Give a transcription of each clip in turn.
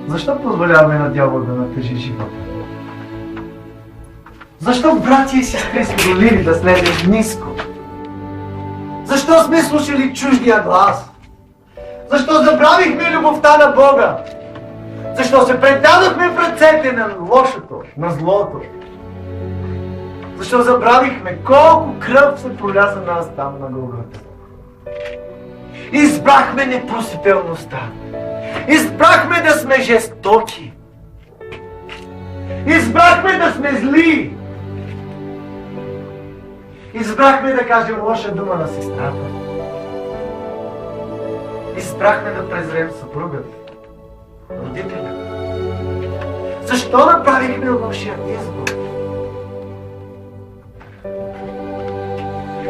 Защо позволяваме на дявола да натъжи живота? Защо братя и сестри сме долили да слезем ниско? Защо сме слушали чуждия глас? Защо забравихме любовта на Бога? Защо се предадохме в ръцете на лошото, на злото? Защо забравихме колко кръв се проля за нас там на Голгота? Избрахме непростителността. Избрахме да сме жестоки. Избрахме да сме зли. Избрахме да кажем лоша дума на сестрата. Избрахме да презрем съпругата, родителя. Защо направихме лошия избор?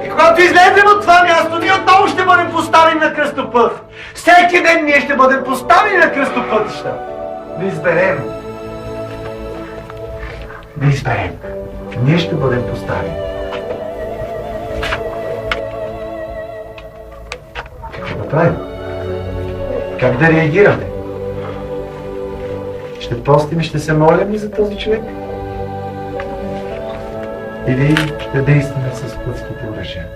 И когато излезем от това място, ние отново ще бъдем поставени на кръстопът. Всеки ден ние ще бъдем поставени на кръстопътища. Да изберем. Да изберем. Ние ще бъдем поставени. Какво да правим? Как да реагираме? Ще постим и ще се молим ли за този човек? Или ще действаме с плътските оръжия?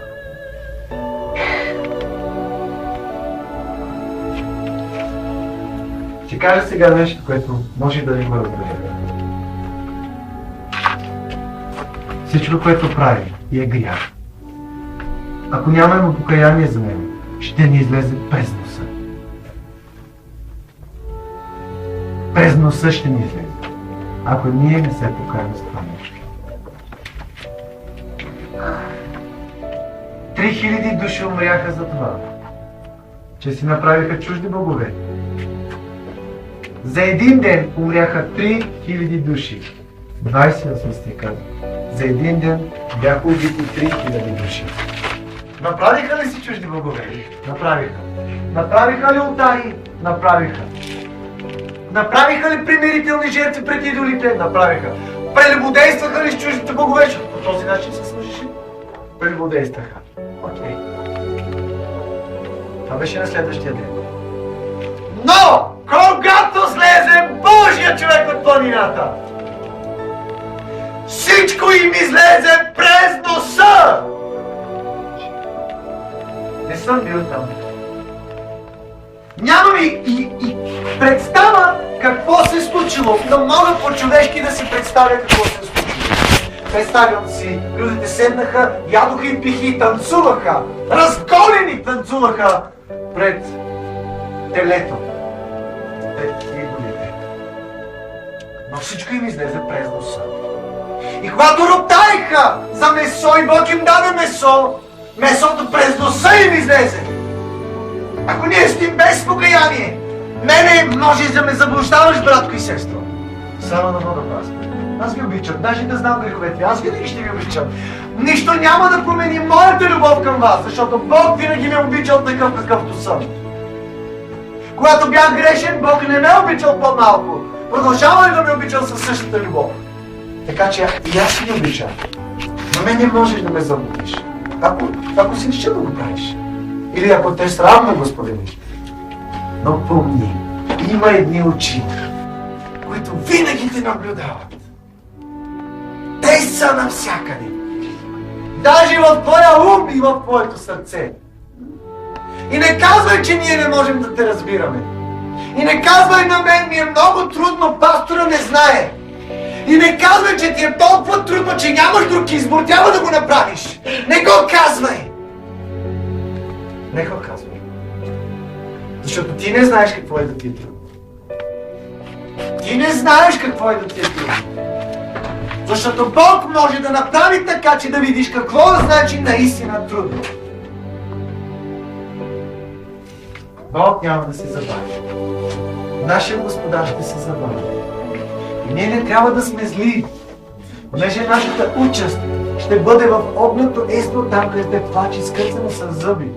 Ще кажа сега нещо, което може да ви го разбере. Всичко, което правим и е грях. Ако нямаме покаяние за него, ще ни излезе през носа. През носа ще ни излезе, ако ние не се покаем с това нещо. 3000 души умряха за това, че си направиха чужди богове. За един ден умряха 3000 души. 28 стих казва. За един ден бяха убити 3000 души. Направиха ли си чужди богове? Направиха. Направиха ли олтари? Направиха. Направиха ли примирителни жертви пред идолите? Направиха. Прелюбодействаха ли с чуждите богове? По този начин се служише. Прелюбодействаха. Окей. Това беше на следващия ден. Но, когато слезе Божия човек от планината, всичко им излезе през носа! Не съм бил там. Нямам и представа какво се е случило, но мога по-човешки да си представя какво се е случило. Представям си, людите седнаха, ядоха и пиха и танцуваха, разголени танцуваха пред телето, пред идолите. Но всичко им излезе през носа. И когато роптаеха за месо и Бог им даде месо, месото през носа им излезе. Ако ние стоим без покаяние, мене може да ме заблуждаваш, братко и сестро. Слава на Бога, пастор. Аз ви обичам, даже да знам греховете, аз винаги ще ви обичам. Нищо няма да промени моята любов към вас, защото Бог винаги ме обичал такъв какъвто съм. Когато бях грешен, Бог не ме обичал по-малко. Продължава ли да ме обичал със същата любов? Така че и аз ще ви обичам. Но мен не можеш да ме заблудиш. Ако си решил да го правиш. Или ако те срам да го споделиш. Но помни, има едни очи, които винаги те наблюдават. Те са навсякъде. Даже в твоя ум и в твоето сърце. И не казвай, че ние не можем да те разбираме. И не казвай на мен, ми е много трудно, пастора не знае. И не казвай, че ти е толкова трудно, че нямаш друг избор, трябва да го направиш. Не го казвай! Не го казвай. Защото ти не знаеш какво е да ти е трудно. Ти не знаеш какво е да ти е трудно. Защото Бог може да направи така, че да видиш какво значи наистина трудно. Бог няма да се забави. Нашия Господар ще се забави. И ние не трябва да сме зли, понеже нашата участ ще бъде в огнето езно там, където плач и скърцане с зъби.